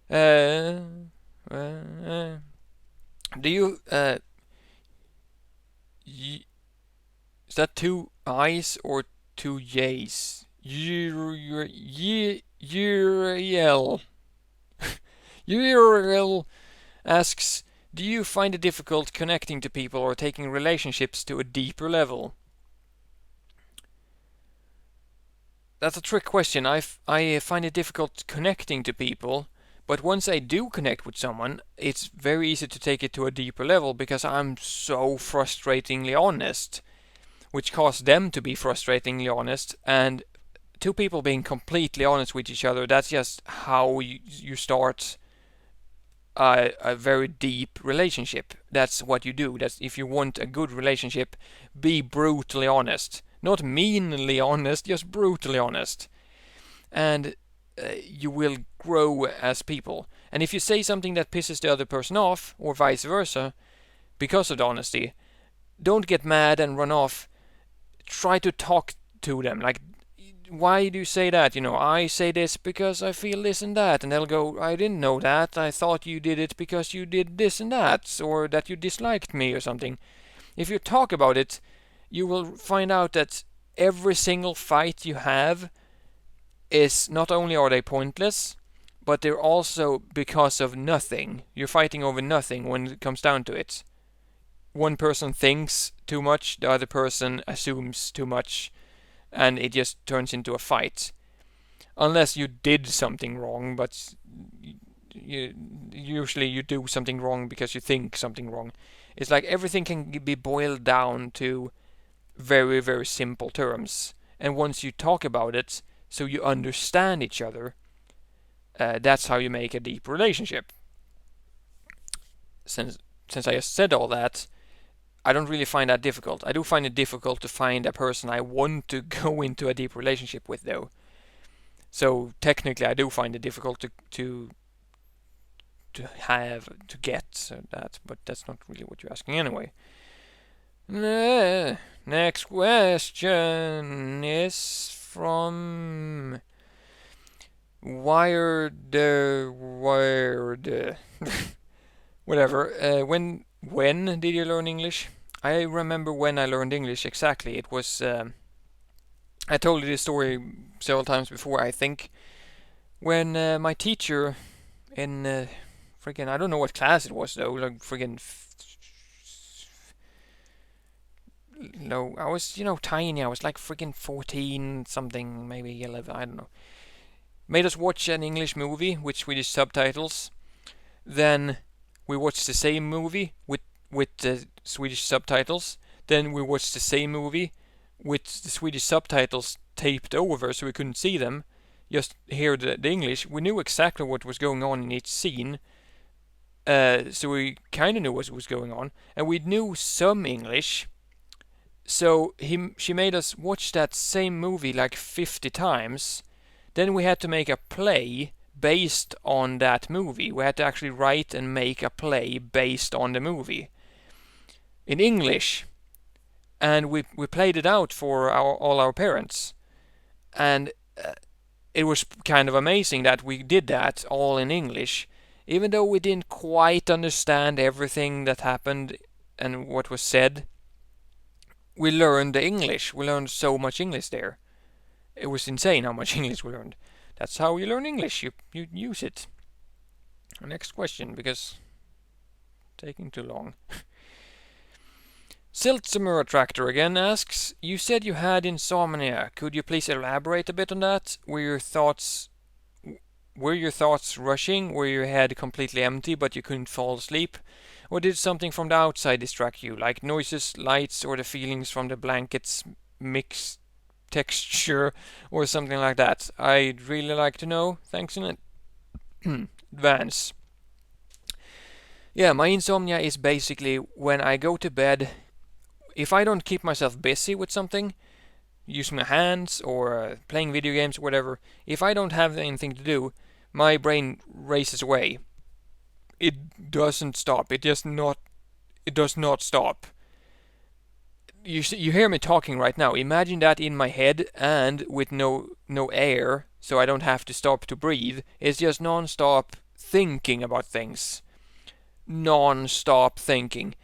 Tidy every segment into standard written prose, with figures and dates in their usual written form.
Uh, uh, do you is that two I's or two Y's? Uriel. Uriel asks, do you find it difficult connecting to people or taking relationships to a deeper level? That's a trick question. I find it difficult connecting to people, but once I do connect with someone, it's very easy to take it to a deeper level because I'm so frustratingly honest, which causes them to be frustratingly honest, and two people being completely honest with each other, that's just how you start a very deep relationship. That's what you do. That's if you want a good relationship, be brutally honest. Not meanly honest, just brutally honest. And you will grow as people. And if you say something that pisses the other person off, or vice versa, because of the honesty, don't get mad and run off. Try to talk to them. Like, why do you say that? I say this because I feel this and that. And they'll go, I didn't know that. I thought you did it because you did this and that. Or that you disliked me or something. If you talk about it, you will find out that every single fight you have is not only are they pointless, but they're also because of nothing. You're fighting over nothing when it comes down to it. One person thinks too much, the other person assumes too much, and it just turns into a fight. Unless you did something wrong, but usually you do something wrong because you think something wrong. It's like everything can be boiled down to very, very simple terms. And once you talk about it, so you understand each other, that's how you make a deep relationship. Since I just said all that, I don't really find that difficult. I do find it difficult to find a person I want to go into a deep relationship with, though. So technically, I do find it difficult to get that, but that's not really what you're asking anyway. Next question is from Wired. Whatever. When did you learn English? I remember when I learned English exactly. It was I told you this story several times before. I think when my teacher in friggin' I don't know what class it was though. Like friggin' no, I was tiny. I was like friggin' 14 something, maybe 11. I don't know. Made us watch an English movie with Swedish subtitles. Then we watched the same movie with the Swedish subtitles. Then we watched the same movie with the Swedish subtitles taped over so we couldn't see them, just hear the English. We knew exactly what was going on in each scene, so we kind of knew what was going on, and we knew some English. So she made us watch that same movie like 50 times. Then we had to make a play based on that movie. We had to actually write and make a play based on the movie in English, and we played it out for all our parents, and it was kind of amazing that we did that all in English, even though we didn't quite understand everything that happened and what was said. We learned the English. We learned so much English there. It was insane how much English we learned. That's how you learn English. You use it. Next question, because taking too long. Siltsamer Attractor again asks, you said you had insomnia. Could you please elaborate a bit on that? Were your thoughts rushing? Were your head completely empty but you couldn't fall asleep? Or did something from the outside distract you, like noises, lights, or the feelings from the blanket's mixed texture, or something like that? I'd really like to know. Thanks in advance. Yeah, my insomnia is basically when I go to bed, if I don't keep myself busy with something, using my hands or playing video games or whatever, if I don't have anything to do, my brain races away. It doesn't stop. It does not stop. You hear me talking right now. Imagine that in my head and with no air, so I don't have to stop to breathe. It's just non-stop thinking about things, non-stop thinking.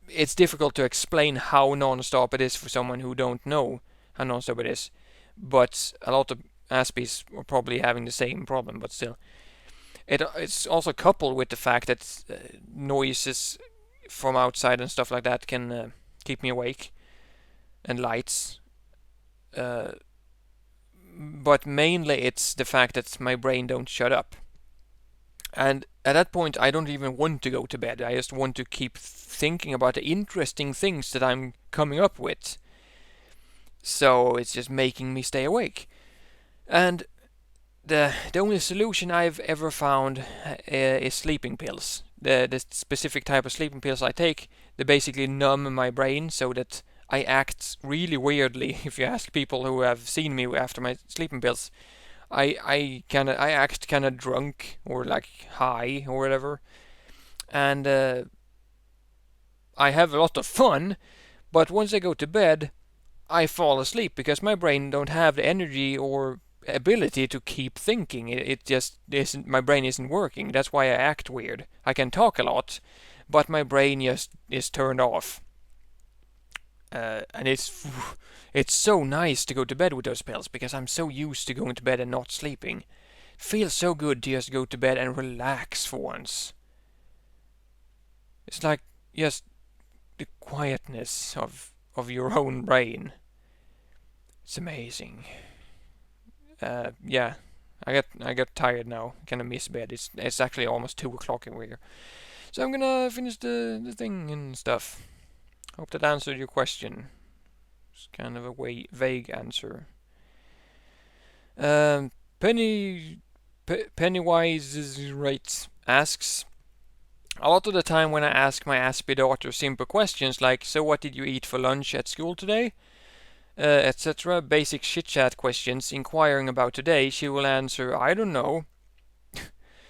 It's difficult to explain how non-stop it is for someone who don't know how non-stop it is, but a lot of Aspies are probably having the same problem, but still. It's also coupled with the fact that noises from outside and stuff like that can keep me awake, and lights. Uh, but mainly it's the fact that my brain don't shut up. And at that point, I don't even want to go to bed. I just want to keep thinking about the interesting things that I'm coming up with. So it's just making me stay awake. And the only solution I've ever found is sleeping pills. The specific type of sleeping pills I take, they basically numb my brain so that I act really weirdly. If you ask people who have seen me after my sleeping pills, I act kind of drunk or like high or whatever, and I have a lot of fun. But once I go to bed, I fall asleep because my brain don't have the energy or ability to keep thinking. It just isn't. My brain isn't working. That's why I act weird. I can talk a lot, but my brain just is turned off. And it's so nice to go to bed with those pills because I'm so used to going to bed and not sleeping. It feels so good to just go to bed and relax for once. It's like just the quietness of your own brain. It's amazing. Yeah, I got tired now. Kind of miss bed. It's actually almost 2 o'clock over here, so I'm gonna finish the thing and stuff. Hope that answered your question. It's kind of a vague answer. Pennywise is right asks. A lot of the time when I ask my Aspie daughter simple questions like, so what did you eat for lunch at school today? Etc. Basic chit-chat questions inquiring about today, she will answer, I don't know.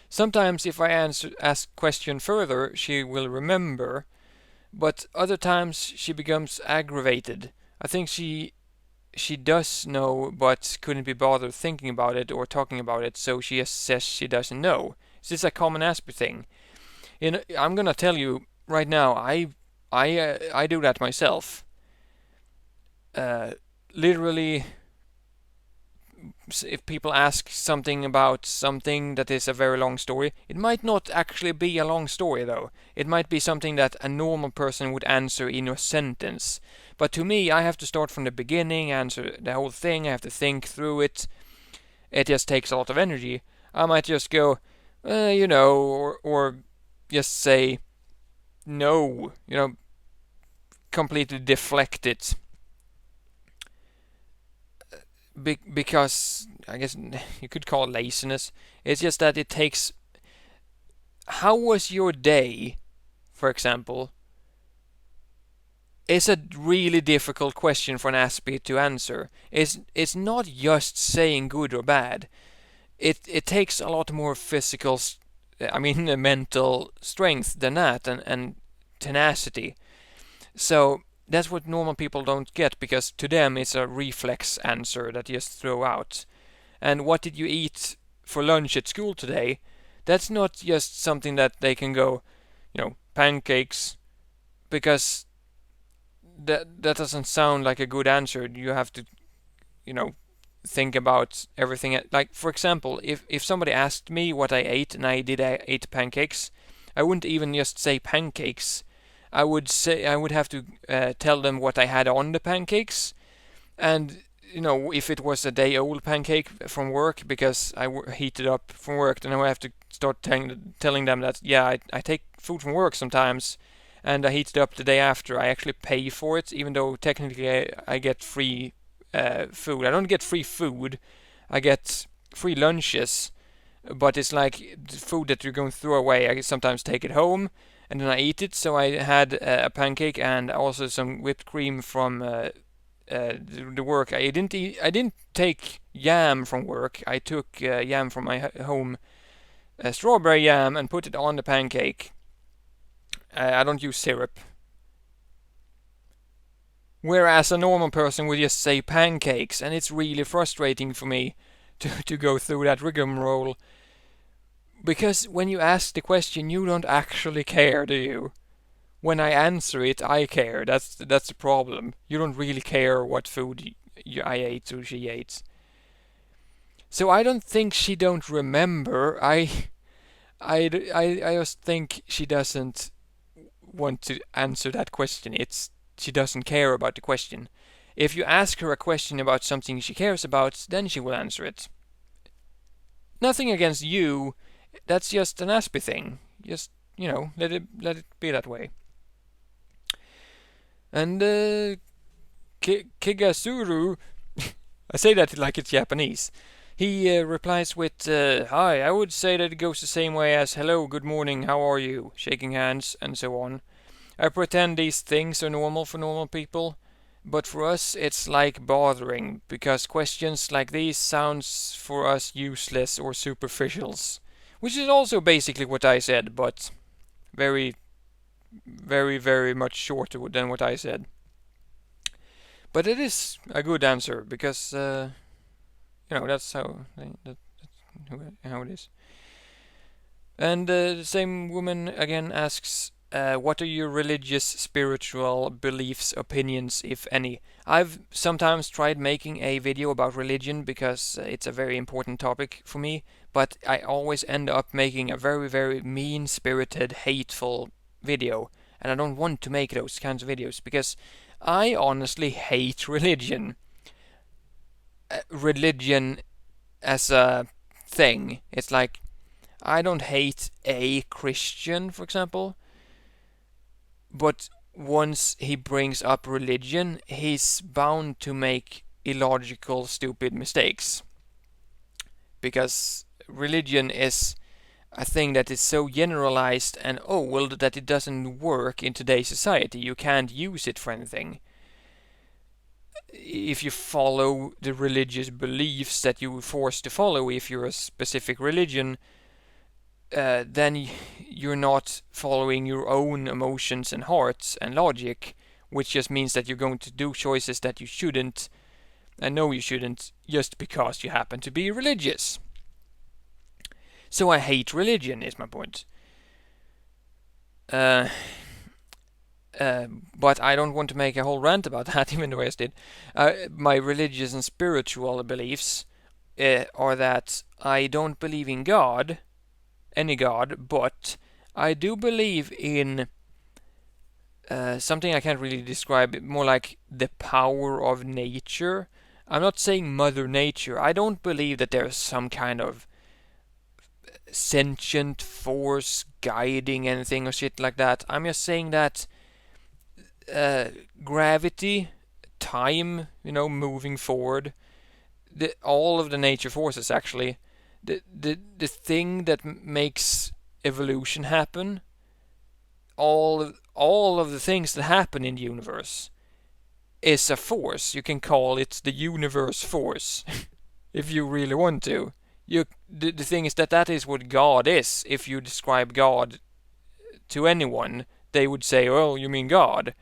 Sometimes if I ask question further, she will remember, but other times she becomes aggravated. I think she does know, but couldn't be bothered thinking about it or talking about it, so she just says she doesn't know. Is this a common Aspie thing? I'm gonna tell you right now, I do that myself. Literally, if people ask something about something that is a very long story, it might not actually be a long story though. It might be something that a normal person would answer in a sentence. But to me, I have to start from the beginning, answer the whole thing, I have to think through it. It just takes a lot of energy. I might just go, or just say no, completely deflect it. Because I guess you could call it laziness. It's just that it takes. How was your day, for example? It's a really difficult question for an Aspie to answer. It's not just saying good or bad. It takes a lot more physical, mental strength than that, and tenacity. So that's what normal people don't get, because to them it's a reflex answer that you just throw out. And what did you eat for lunch at school today? That's not just something that they can go, pancakes, because that doesn't sound like a good answer. You have to, think about everything. Like, for example, if somebody asked me what I ate and I ate pancakes, I wouldn't even just say pancakes. I would have to tell them what I had on the pancakes, and if it was a day-old pancake from work because I heated up from work, then I would have to start telling them that I take food from work sometimes, and I heat it up the day after. I actually pay for it, even though technically I get free food. I don't get free food. I get free lunches, but it's like food that you're going to throw away. I sometimes take it home and then I eat it. So I had a pancake and also some whipped cream from the work. I didn't take yam from work. I took yam from my home, strawberry yam, and put it on the pancake. I don't use syrup. Whereas a normal person would just say pancakes, and it's really frustrating for me to go through that rigmarole. Because when you ask the question, you don't actually care, do you? When I answer it, I care. That's the problem. You don't really care what food I ate or she ate. So I don't think she don't remember. I just think she doesn't want to answer that question. She doesn't care about the question. If you ask her a question about something she cares about, then she will answer it. Nothing against you. That's just an Aspie thing. Just, let it be that way. And Kigasuru, I say that like it's Japanese. He replies with, "Hi, I would say that it goes the same way as hello, good morning, how are you?" Shaking hands and so on. I pretend these things are normal for normal people, but for us it's like bothering, because questions like these sounds for us useless or superficials. Which is also basically what I said, but very, very, very much shorter than what I said. But it is a good answer, because, that's how it is. And the same woman again asks, what are your religious, spiritual beliefs, opinions, if any? I've sometimes tried making a video about religion because it's a very important topic for me, but I always end up making a very, very mean-spirited, hateful video, and I don't want to make those kinds of videos because I honestly hate religion. Religion as a thing. It's like, I don't hate a Christian, for example, but once he brings up religion, he's bound to make illogical, stupid mistakes. Because religion is a thing that is so generalized and old that it doesn't work in today's society. You can't use it for anything. If you follow the religious beliefs that you were forced to follow if you're a specific religion, then you're not following your own emotions and hearts and logic, which just means that you're going to do choices that you shouldn't, and know you shouldn't, just because you happen to be religious. So I hate religion, is my point. But I don't want to make a whole rant about that, even though I just did. My religious and spiritual beliefs are that I don't believe in God, any God, but I do believe in something I can't really describe, more like the power of nature. I'm not saying Mother Nature. I don't believe that there's some kind of sentient force guiding anything or shit like that. I'm just saying that gravity, time, moving forward, all of the nature forces actually, the thing that makes evolution happen, all of the things that happen in the universe is a force. You can call it the universe force if you really want to. The thing is that is what God is. If you describe God to anyone, they would say, "Oh, you mean God?"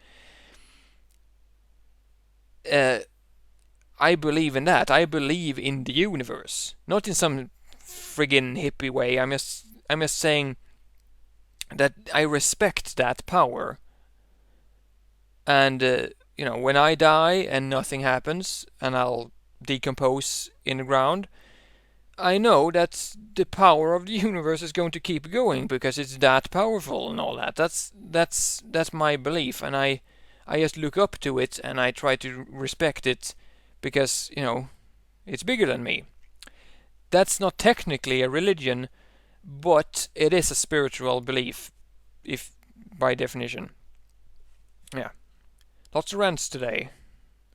I believe in that. I believe in the universe, not in some friggin' hippie way. I'm just saying that I respect that power. And when I die and nothing happens, and I'll decompose in the ground, I know that the power of the universe is going to keep going because it's that powerful and all that. That's my belief, and I just look up to it and I try to respect it because it's bigger than me. That's not technically a religion, but it is a spiritual belief, if by definition. Yeah, lots of rants today.